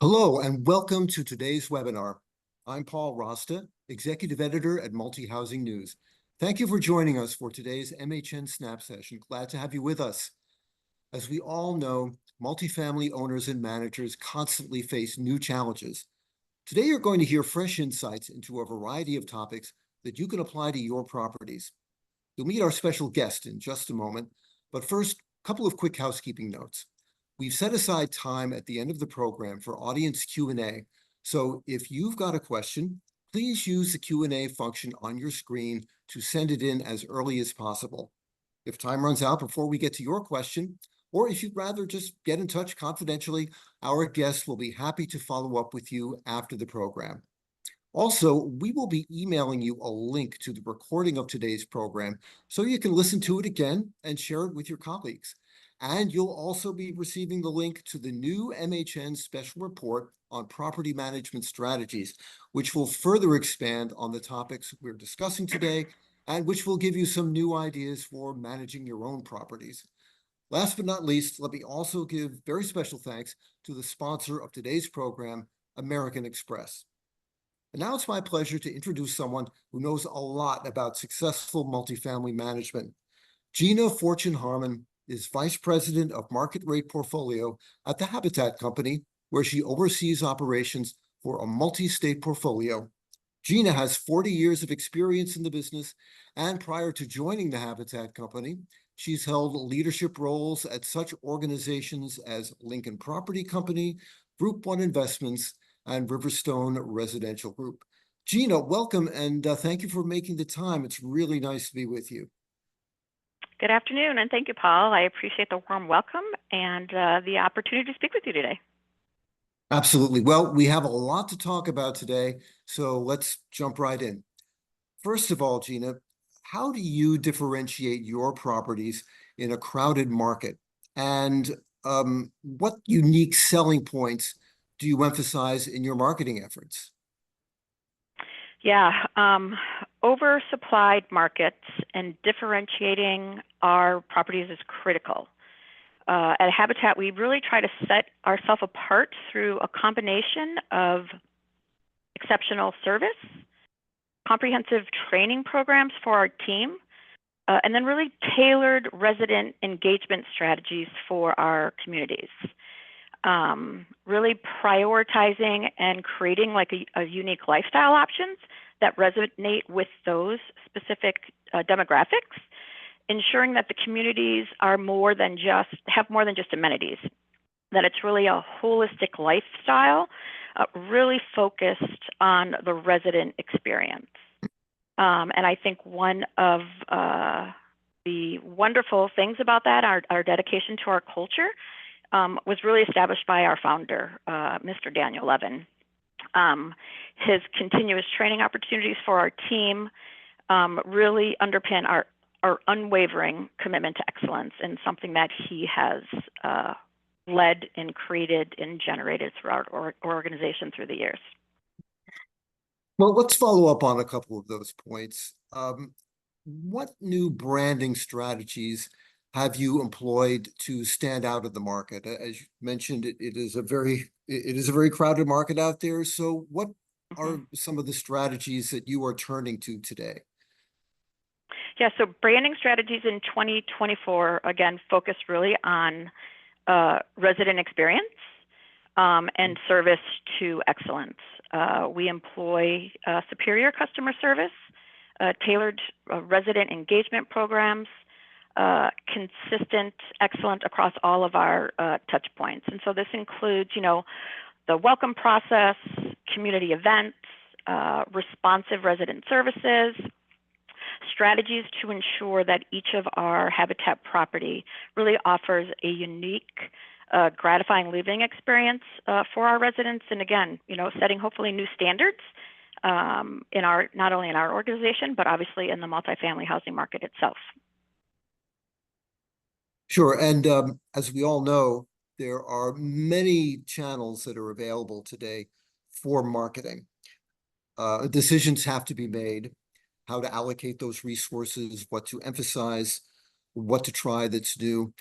Hello and welcome to today's webinar. I'm Paul Rosta, Executive Editor at Multi-Housing News. Thank you for joining us for today's MHN Snap session. Glad to have you with us. As we all know, multifamily owners and managers constantly face new challenges. Today, you're going to hear fresh insights into a variety of topics that you can apply to your properties. You'll meet our special guest in just a moment, but first, a couple of quick housekeeping notes. We've set aside time at the end of the program for audience Q&A. So if you've got a question, please use the Q&A function on your screen to send it in as early as possible. If time runs out before we get to your question, or if you'd rather just get in touch confidentially, our guests will be happy to follow up with you after the program. Also, we will be emailing you a link to the recording of today's program so you can listen to it again and share it with your colleagues. And you'll also be receiving the link to the new MHN special report on property management strategies, which will further expand on the topics we're discussing today and which will give you some new ideas for managing your own properties. Last but not least, let me also give very special thanks to the sponsor of today's program, American Express. And now it's my pleasure to introduce someone who knows a lot about successful multifamily management. Gina Fortune-Harmon is Vice President of Market Rate Portfolio at the Habitat Company, where she oversees operations for a multi-state portfolio. Gina has 40 years of experience in the business, and prior to joining the Habitat Company, she's held leadership roles at such organizations as Lincoln Property Company, Group One Investments, and Riverstone Residential Group. Gina, welcome, and thank you for making the time. It's really nice to be with you. Good afternoon, and thank you, Paul. I appreciate the warm welcome and the opportunity to speak with you today. Absolutely. Well, we have a lot to talk about today, so let's jump right in. First of all, Gina, how do you differentiate your properties in a crowded market? And what unique selling points do you emphasize in your marketing efforts? Yeah, oversupplied markets and differentiating our properties is critical. At Habitat, we really try to set ourselves apart through a combination of exceptional service, comprehensive training programs for our team, and then really tailored resident engagement strategies for our communities. Really prioritizing and creating like a unique lifestyle options that resonate with those specific demographics, ensuring that the communities are have more than just amenities, that it's really a holistic lifestyle, really focused on the resident experience. And I think one of the wonderful things about that, our dedication to our culture, was really established by our founder, Mr. Daniel Levin. His continuous training opportunities for our team really underpin our unwavering commitment to excellence, and something that he has led and created and generated throughout our organization through the years. Well, let's follow up on a couple of those points. What new branding strategies have you employed to stand out in the market? As you mentioned, it is a very crowded market out there. So what are some of the strategies that you are turning to today? Yeah, so branding strategies in 2024, again, focus really on resident experience and service to excellence. We employ superior customer service, tailored resident engagement programs, consistent, excellent across all of our touch points. And so this includes, the welcome process, community events, responsive resident services, strategies to ensure that each of our Habitat property really offers a unique, gratifying living experience for our residents. And again, setting hopefully new standards not only in our organization, but obviously in the multifamily housing market itself. Sure. And as we all know, there are many channels that are available today for marketing. Decisions have to be made, how to allocate those resources, what to emphasize, what to try that's new.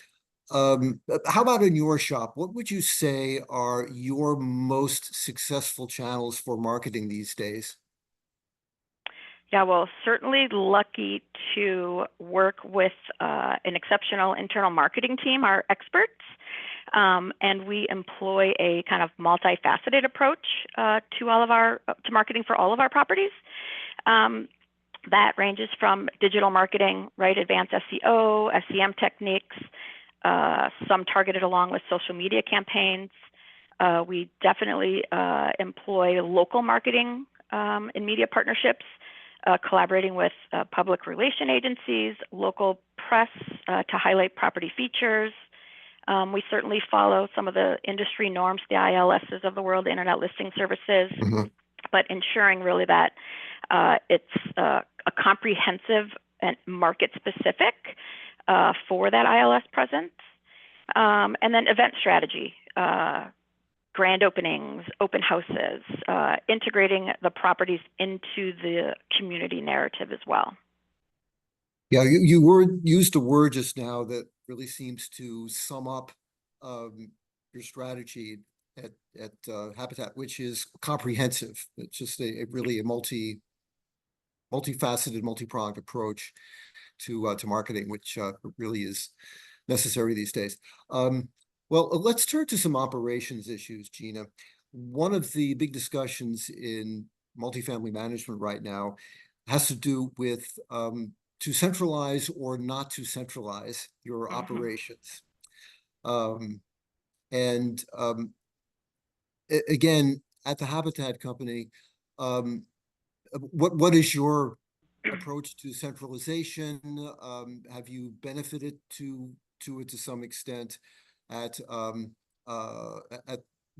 How about in your shop? What would you say are your most successful channels for marketing these days? Yeah, well, certainly lucky to work with an exceptional internal marketing team, our experts, and we employ a kind of multifaceted approach to marketing for all of our properties. That ranges from digital marketing, right, advanced SEO, SEM techniques, some targeted along with social media campaigns. We definitely employ local marketing in media partnerships, collaborating with public relation agencies, local press to highlight property features. We certainly follow some of the industry norms, the ILSs of the world, Internet Listing Services, but ensuring really that it's a comprehensive and market specific for that ILS presence. And then event strategy, grand openings, open houses, integrating the properties into the community narrative as well. Yeah, you used a word just now that really seems to sum up your strategy at Habitat, which is comprehensive. It's just really a multifaceted, multi-pronged approach to marketing, which really is necessary these days. Well, let's turn to some operations issues, Gina. One of the big discussions in multifamily management right now has to do with to centralize or not to centralize your operations. Again, at the Habitat Company, what is your approach to centralization? Have you benefited to it to some extent at the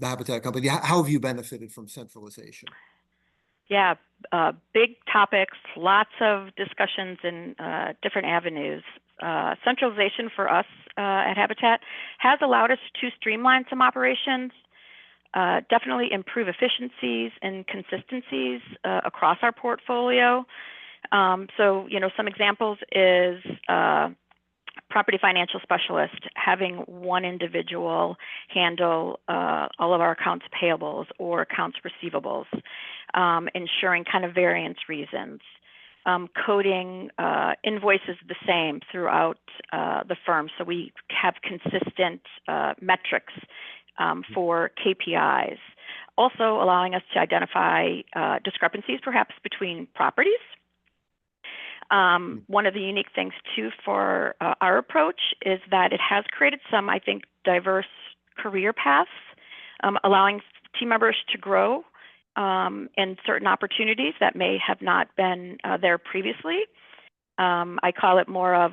Habitat Company? How have you benefited from centralization? Yeah, big topics, lots of discussions in different avenues. Centralization for us at Habitat has allowed us to streamline some operations, definitely improve efficiencies and consistencies across our portfolio. So, some examples is property financial specialist, having one individual handle all of our accounts payables or accounts receivables, ensuring kind of variance reasons, coding invoices the same throughout the firm. So we have consistent metrics for KPIs. Also allowing us to identify discrepancies perhaps between properties. One of the unique things too for our approach is that it has created some, I think, diverse career paths, allowing team members to grow in certain opportunities that may have not been there previously. I call it more of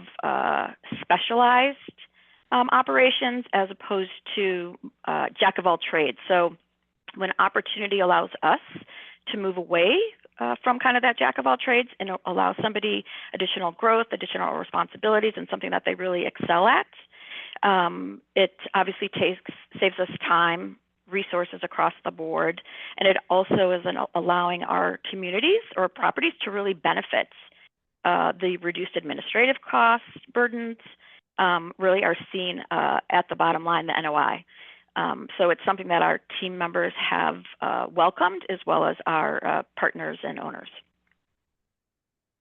specialized operations as opposed to jack of all trades. So when opportunity allows us to move away from kind of that jack of all trades and allow somebody additional growth, additional responsibilities, and something that they really excel at, it obviously saves us time, resources across the board, and it also is allowing our communities or properties to really benefit the reduced administrative costs, burdens, really are seen at the bottom line, the NOI. So it's something that our team members have welcomed, as well as our partners and owners.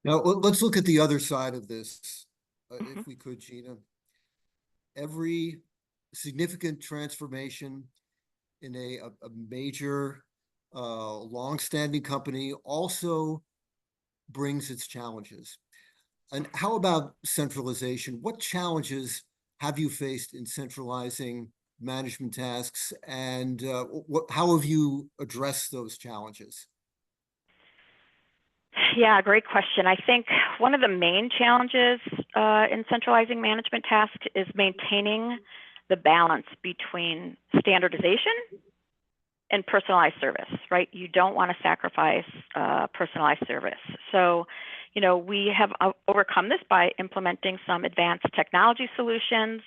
Now, let's look at the other side of this, if we could, Gina. Every significant transformation in a major, long-standing company also brings its challenges. And how about centralization? What challenges have you faced in centralizing management tasks, and how have you addressed those challenges? Yeah, great question. I think one of the main challenges in centralizing management tasks is maintaining the balance between standardization and personalized service, right? You don't want to sacrifice personalized service. So, we have overcome this by implementing some advanced technology solutions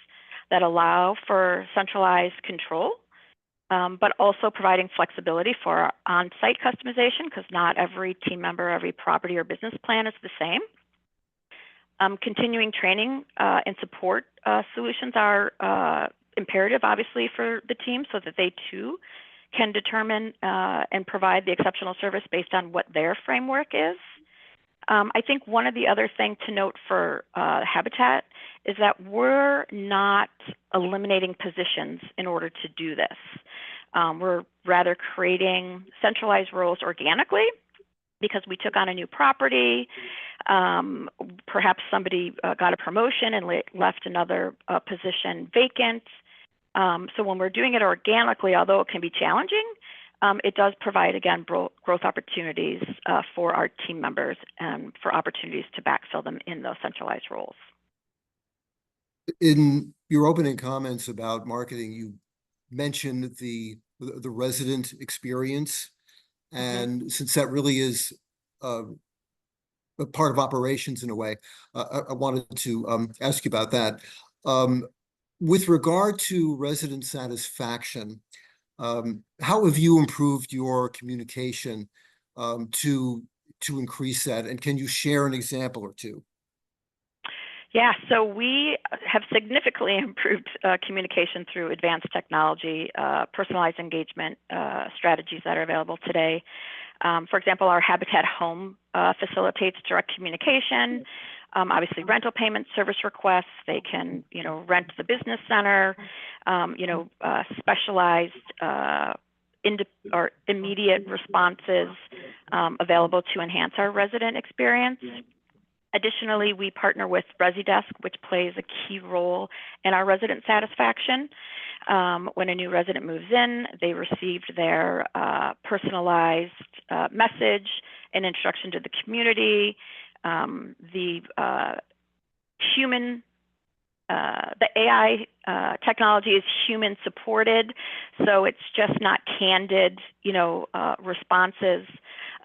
that allow for centralized control, but also providing flexibility for on-site customization, because not every team member, every property or business plan is the same. Continuing training and support solutions are imperative, obviously, for the team so that they too can determine and provide the exceptional service based on what their framework is. I think one of the other things to note for Habitat is that we're not eliminating positions in order to do this. We're rather creating centralized roles organically because we took on a new property. Perhaps somebody got a promotion and left another position vacant. So when we're doing it organically, although it can be challenging, it does provide, again, growth opportunities for our team members and for opportunities to backfill them in those centralized roles. In your opening comments about marketing, you mentioned the resident experience. And since that really is a part of operations in a way, I wanted to ask you about that. With regard to resident satisfaction, how have you improved your communication to increase that? And can you share an example or two? Yeah, so we have significantly improved communication through advanced technology, personalized engagement strategies that are available today. For example, our Habitat Home facilitates direct communication. Obviously, rental payment service requests. They can, rent the business center. Specialized or immediate responses available to enhance our resident experience. Additionally, we partner with ResiDesk, which plays a key role in our resident satisfaction. When a new resident moves in, they receive their personalized message and introduction to the community. The AI technology is human supported, so it's just not candid, responses.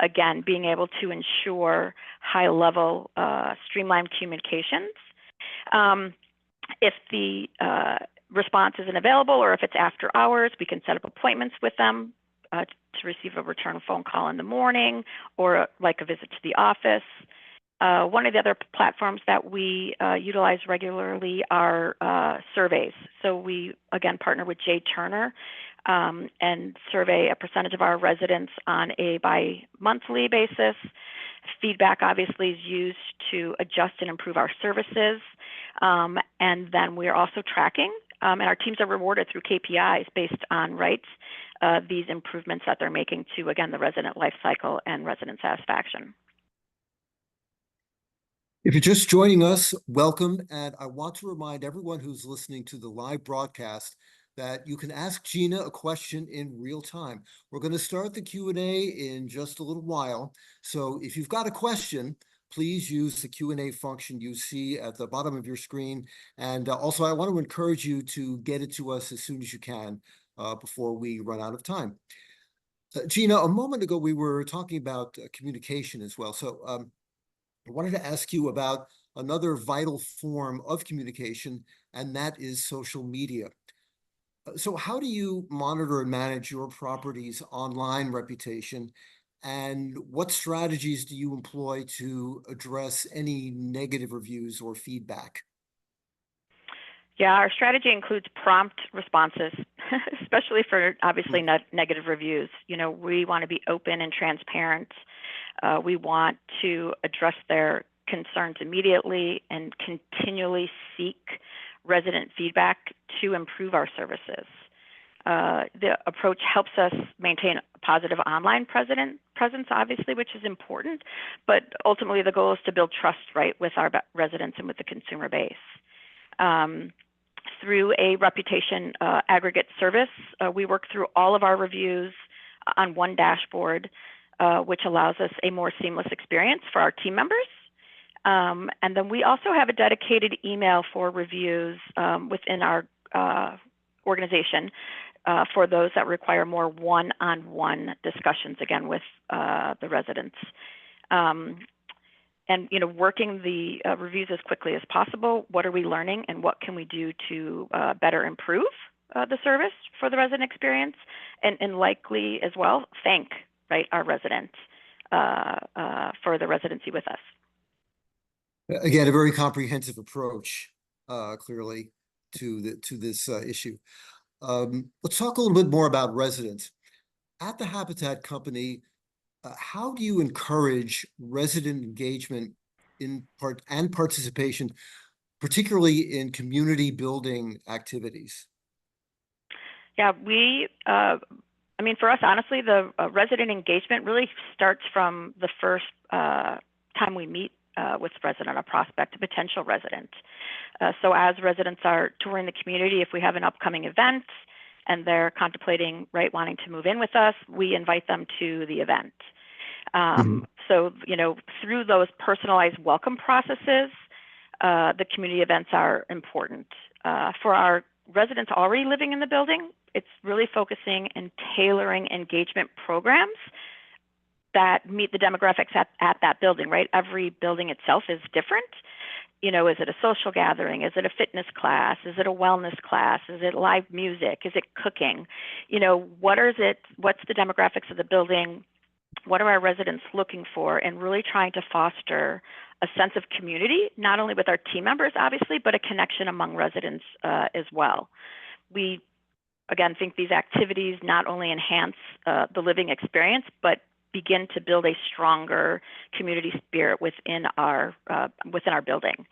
Again, being able to ensure high level streamlined communications. If the response isn't available or if it's after hours, we can set up appointments with them to receive a return phone call in the morning or like a visit to the office. One of the other platforms that we utilize regularly are surveys. So we, again, partner with Jay Turner and survey a percentage of our residents on a bi-monthly basis. Feedback obviously is used to adjust and improve our services. And then we are also tracking, and our teams are rewarded through KPIs based on these improvements that they're making to, again, the resident life cycle and resident satisfaction. If you're just joining us, welcome. And I want to remind everyone who's listening to the live broadcast that you can ask Gina a question in real time. We're going to start the Q&A in just a little while. So if you've got a question, please use the Q&A function you see at the bottom of your screen. And also, I want to encourage you to get it to us as soon as you can before we run out of time. Gina, a moment ago, we were talking about communication as well. So I wanted to ask you about another vital form of communication, and that is social media. So how do you monitor and manage your property's online reputation, and what strategies do you employ to address any negative reviews or feedback? Yeah, our strategy includes prompt responses, especially for obviously negative reviews. We want to be open and transparent. We want to address their concerns immediately and continually seek resident feedback to improve our services. The approach helps us maintain a positive online presence, obviously, which is important, but ultimately the goal is to build trust, with our residents and with the consumer base. Through a reputation aggregate service, we work through all of our reviews on one dashboard, which allows us a more seamless experience for our team members. And then we also have a dedicated email for reviews within our organization for those that require more one-on-one discussions, again, with the residents. And, working the reviews as quickly as possible. What are we learning and what can we do to better improve the service for the resident experience, and likely as well thank our residents for the residency with us. Again, a very comprehensive approach, clearly, to this issue. Let's talk a little bit more about residents. At the Habitat Company, how do you encourage resident engagement and participation, particularly in community building activities? Yeah, I mean, for us, honestly, the resident engagement really starts from the first time we meet with resident, a prospect, a potential resident. So as residents are touring the community, if we have an upcoming event and they're contemplating, right, wanting to move in with us, we invite them to the event. So, through those personalized welcome processes, the community events are important. For our residents already living in the building, it's really focusing and tailoring engagement programs that meet the demographics at that building, right? Every building itself is different. Is it a social gathering? Is it a fitness class? Is it a wellness class? Is it live music? Is it cooking? What's the demographics of the building? What are our residents looking for? And really trying to foster a sense of community, not only with our team members, obviously, but a connection among residents as well. We, again, think these activities not only enhance the living experience, but begin to build a stronger community spirit within our building.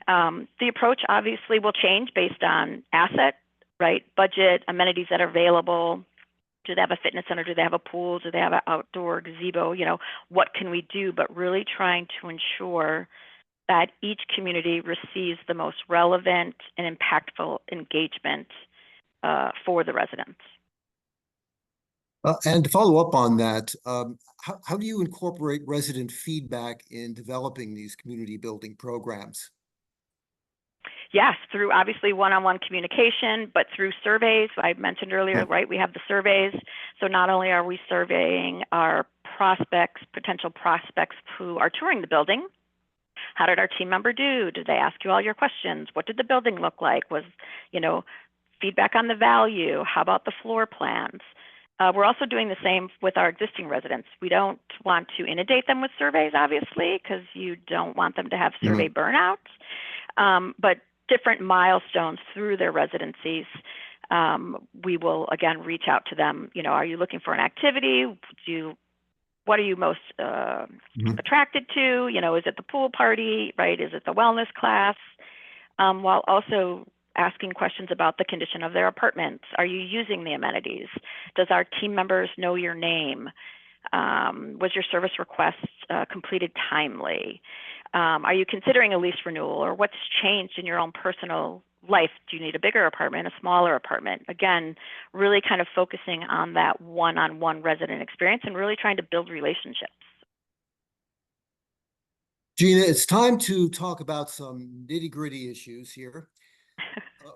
The approach obviously will change based on asset, right, budget, amenities that are available. Do they have a fitness center? Do they have a pool? Do they have an outdoor gazebo? What can we do? But really trying to ensure that each community receives the most relevant and impactful engagement for the residents. And to follow up on that, how do you incorporate resident feedback in developing these community building programs? Yes, through obviously one-on-one communication, but through surveys. I mentioned earlier, right, we have the surveys. So not only are we surveying our potential prospects who are touring the building, how did our team member do? Did they ask you all your questions? What did the building look like? Was, feedback on the value? How about the floor plans? We're also doing the same with our existing residents. We don't want to inundate them with surveys, obviously, because you don't want them to have survey burnout. But different milestones through their residencies, we will, again, reach out to them. Are you looking for an activity? What are you most attracted to? Is it the pool party, right? Is it the wellness class? While also asking questions about the condition of their apartments. Are you using the amenities? Does our team members know your name? Was your service request completed timely? Are you considering a lease renewal, or what's changed in your own personal life? Do you need a bigger apartment, a smaller apartment? Again, really kind of focusing on that one-on-one resident experience and really trying to build relationships. Gina, it's time to talk about some nitty-gritty issues here.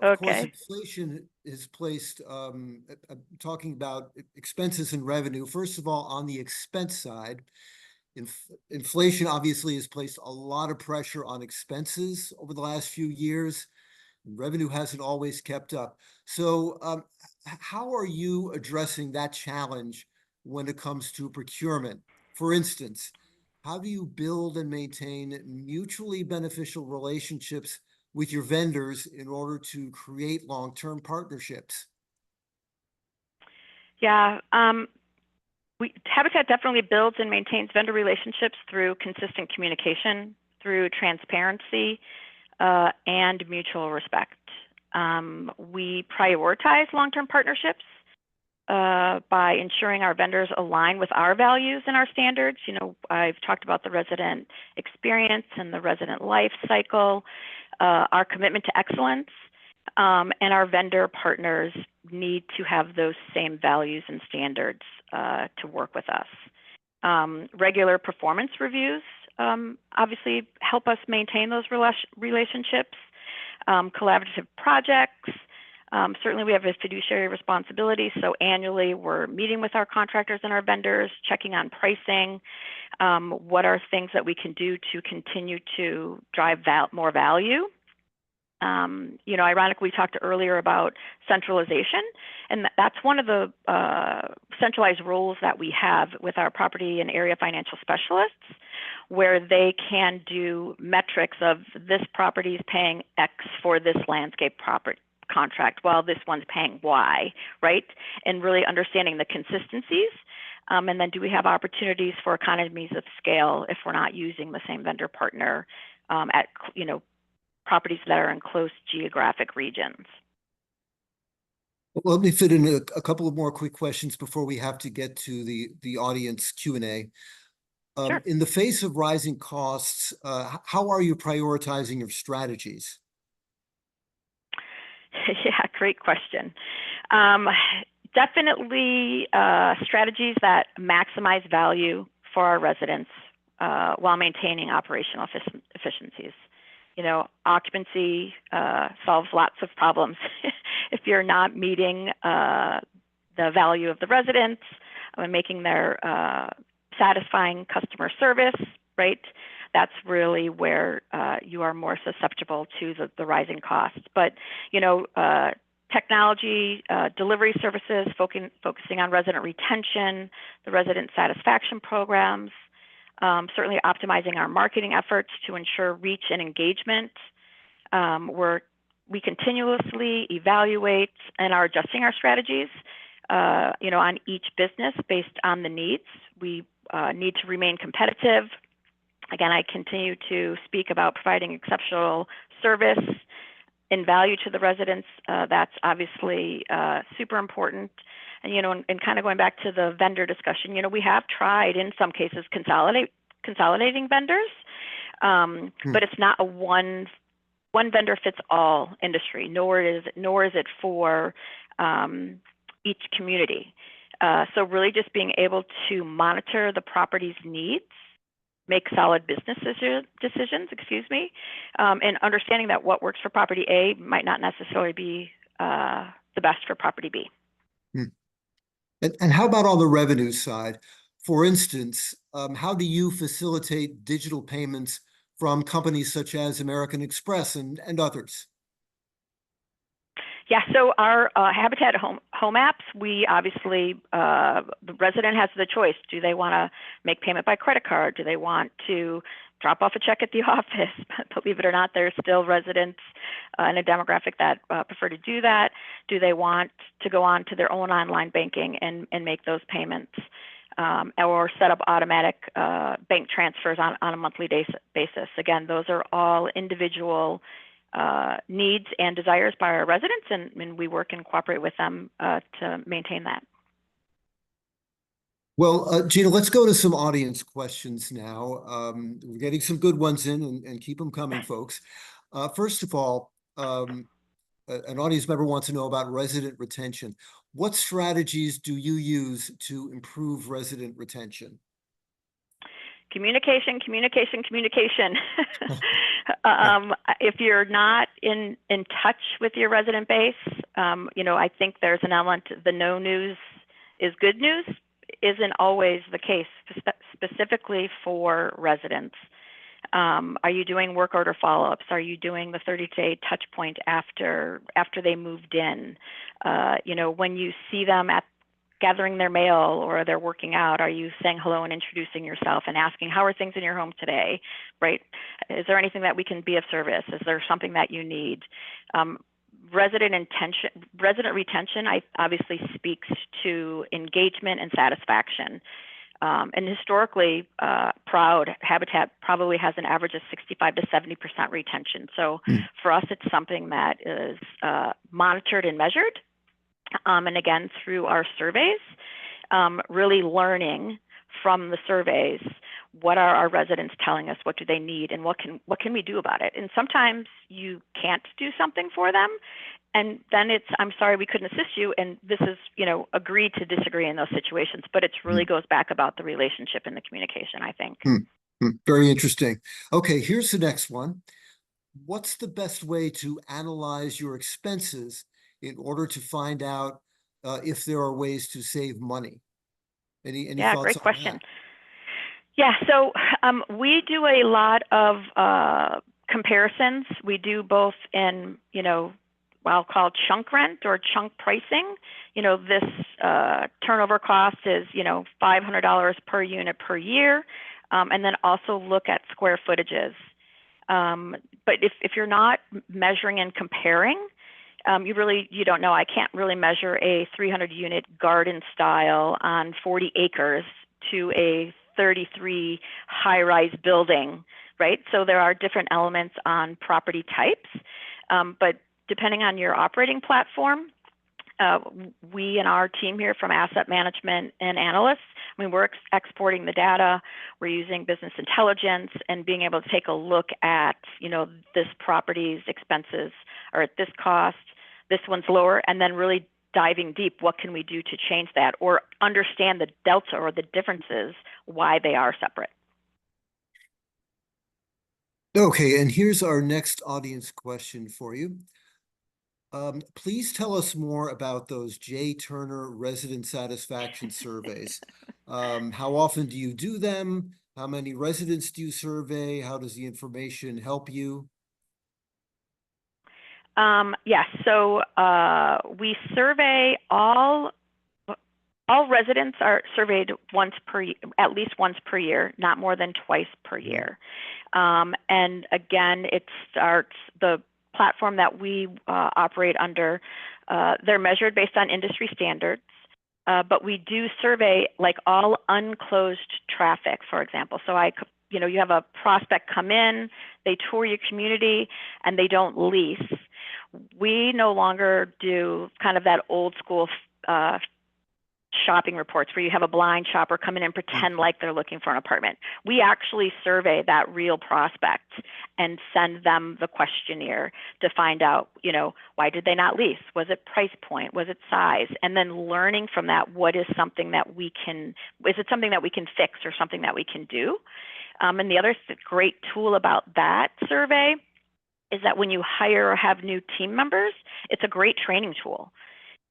Of course, inflation is placed, talking about expenses and revenue. First of all, on the expense side, inflation obviously has placed a lot of pressure on expenses over the last few years. Revenue hasn't always kept up. So how are you addressing that challenge when it comes to procurement? For instance, how do you build and maintain mutually beneficial relationships with your vendors in order to create long-term partnerships? Yeah, Habitat definitely builds and maintains vendor relationships through consistent communication, through transparency, and mutual respect. We prioritize long-term partnerships by ensuring our vendors align with our values and our standards. I've talked about the resident experience and the resident life cycle, our commitment to excellence, and our vendor partners need to have those same values and standards to work with us. Regular performance reviews obviously help us maintain those relationships. Collaborative projects, certainly we have a fiduciary responsibility, so annually we're meeting with our contractors and our vendors, checking on pricing. What are things that we can do to continue to drive more value? Ironically, we talked earlier about centralization, and that's one of the centralized roles that we have with our property and area financial specialists, where they can do metrics of this property is paying X for this landscape property contract, while this one's paying Y, right? And really understanding the consistencies. And then do we have opportunities for economies of scale if we're not using the same vendor partner at, properties that are in close geographic regions? Well, let me fit in a couple of more quick questions before we have to get to the audience Q&A. Sure. In the face of rising costs, how are you prioritizing your strategies? Yeah, great question. Definitely strategies that maximize value for our residents while maintaining operational efficiencies. Occupancy solves lots of problems. If you're not meeting the value of the residents and making their satisfying customer service, right? That's really where you are more susceptible to the rising costs. But, technology, delivery services, focusing on resident retention, the resident satisfaction programs, certainly optimizing our marketing efforts to ensure reach and engagement. We continuously evaluate and are adjusting our strategies, on each business based on the needs. We need to remain competitive. Again, I continue to speak about providing exceptional service and value to the residents. That's obviously super important. And, and kind of going back to the vendor discussion, we have tried in some cases consolidating vendors, but it's not a one vendor fits all industry, nor is it for each community. So really just being able to monitor the property's needs, make solid business decisions, and understanding that what works for property A might not necessarily be the best for property B. And how about on the revenue side? For instance, how do you facilitate digital payments from companies such as American Express and others? Yeah, so our Habitat home apps, we obviously, the resident has the choice. Do they want to make payment by credit card? Do they want to drop off a check at the office? Believe it or not, there's still residents in a demographic that prefer to do that. Do they want to go on to their own online banking and make those payments? Or set up automatic bank transfers on a monthly basis? Again, those are all individual needs and desires by our residents, and we work and cooperate with them to maintain that. Well, Gina, let's go to some audience questions now. We're getting some good ones in, and keep them coming, folks. First of all, an audience member wants to know about resident retention. What strategies do you use to improve resident retention? Communication. If you're not in touch with your resident base, I think there's an element, the no news is good news isn't always the case, specifically for residents. Are you doing work order follow-ups? Are you doing the 30-day touch point after they moved in? When you see them at gathering their mail or they're working out, are you saying hello and introducing yourself and asking, how are things in your home today, right? Is there anything that we can be of service? Is there something that you need? Resident retention, obviously speaks to engagement and satisfaction. And historically, Habitat probably has an average of 65 to 70% retention. So for us, it's something that is monitored and measured. And again, through our surveys, really learning from the surveys, what are our residents telling us? What do they need? And what can we do about it? And sometimes you can't do something for them. And then it's, I'm sorry, we couldn't assist you. And this is, agree to disagree in those situations. But it really goes back about the relationship and the communication, I think. Very interesting. Okay, here's the next one. What's the best way to analyze your expenses in order to find out if there are ways to save money? Any thoughts great on question. that? Yeah, so we do a lot of comparisons. We do both in, what I'll call chunk rent or chunk pricing. This turnover cost is, $500 per unit per year, and then also look at square footages. But if you're not measuring and comparing, you don't know. I can't really measure a 300 unit garden style on 40 acres to a 33 high-rise building, right? So there are different elements on property types, but depending on your operating platform, we and our team here from asset management and analysts, we're exporting the data, we're using business intelligence and being able to take a look at, this property's expenses are at this cost, this one's lower, and then really diving deep, what can we do to change that or understand the delta or the differences, why they are separate. Okay, and here's our next audience question for you. Please tell us more about those J. Turner resident satisfaction surveys. How often do you do them? How many residents do you survey? How does the information help you? Yes, so we survey all residents are surveyed at least once per year, not more than twice per year. And again, it starts the platform that we operate under. They're measured based on industry standards, but we do survey like all unclosed traffic, for example. So you have a prospect come in, they tour your community, and they don't lease. We no longer do kind of that old school shopping reports where you have a blind shopper come in and pretend like they're looking for an apartment. We actually survey that real prospect and send them the questionnaire to find out, why did they not lease? Was it price point? Was it size? And then learning from that, is it something that we can fix or something that we can do? And the other great tool about that survey is that when you hire or have new team members, it's a great training tool.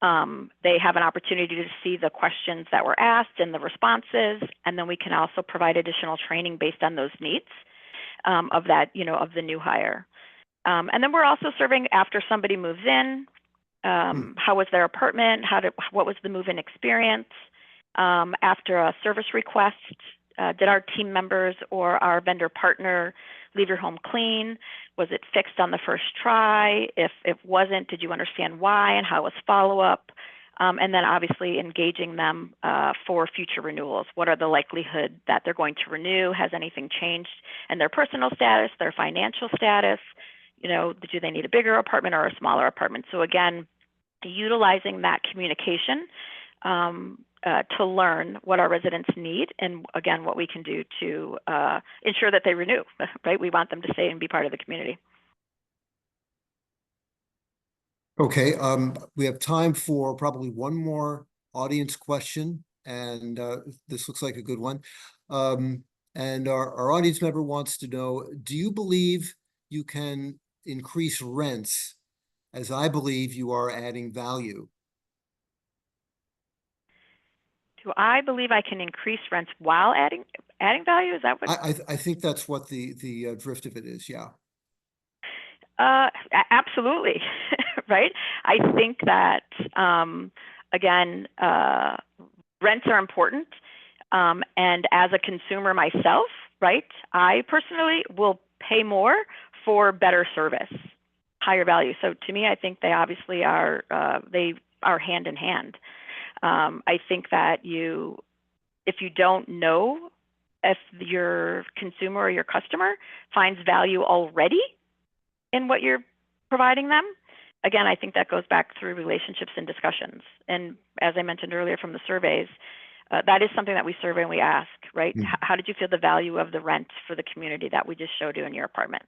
They have an opportunity to see the questions that were asked and the responses, and then we can also provide additional training based on those needs of the new hire. And then we're also surveying after somebody moves in, how was their apartment, what was the move-in experience, after a service request, did our team members or our vendor partner leave your home clean? Was it fixed on the first try? If it wasn't, did you understand why and how was follow-up? And then obviously engaging them for future renewals. What are the likelihood that they're going to renew? Has anything changed in their personal status, their financial status? Do they need a bigger apartment or a smaller apartment? So again, utilizing that communication to learn what our residents need and again, what we can do to ensure that they renew, right? We want them to stay and be part of the community. Okay, we have time for probably one more audience question, and this looks like a good one. And our audience member wants to know, do you believe you can increase rents as I believe you are adding value? Do I believe I can increase rents while adding value? Is that what? I think that's what the drift of it is, yeah. Absolutely, right? I think that, again, rents are important. And as a consumer myself, right, I personally will pay more for better service, higher value. So to me, I think they obviously are, they are hand in hand. I think that if you don't know if your consumer or your customer finds value already in what you're providing them, again, I think that goes back through relationships and discussions. And as I mentioned earlier from the surveys, that is something that we survey and we ask, right? Mm-hmm. How did you feel the value of the rent for the community that we just showed you in your apartment?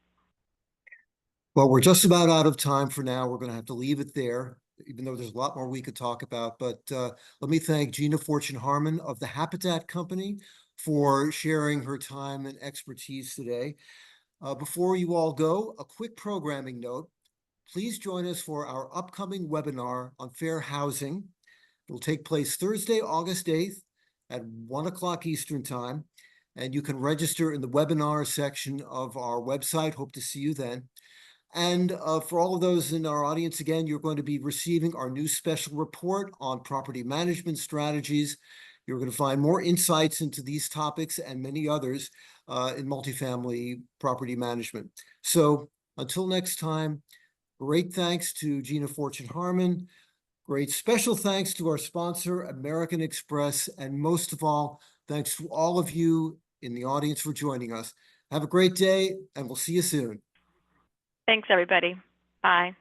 Well, we're just about out of time for now. We're going to have to leave it there, even though there's a lot more we could talk about. But let me thank Gina Fortune-Harmon of the Habitat Company for sharing her time and expertise today. Before you all go, a quick programming note. Please join us for our upcoming webinar on fair housing. It will take place Thursday, August 8th at 1 o'clock Eastern Time. and you can register in the webinar section of our website. Hope to see you then. And for all of those in our audience, again, you're going to be receiving our new special report on property management strategies. You're going to find more insights into these topics and many others in multifamily property management. So until next time, great thanks to Gina Fortune-Harmon. Great special thanks to our sponsor, American Express. And most of all, thanks to all of you in the audience for joining us. Have a great day, and we'll see you soon. Thanks, everybody. Bye.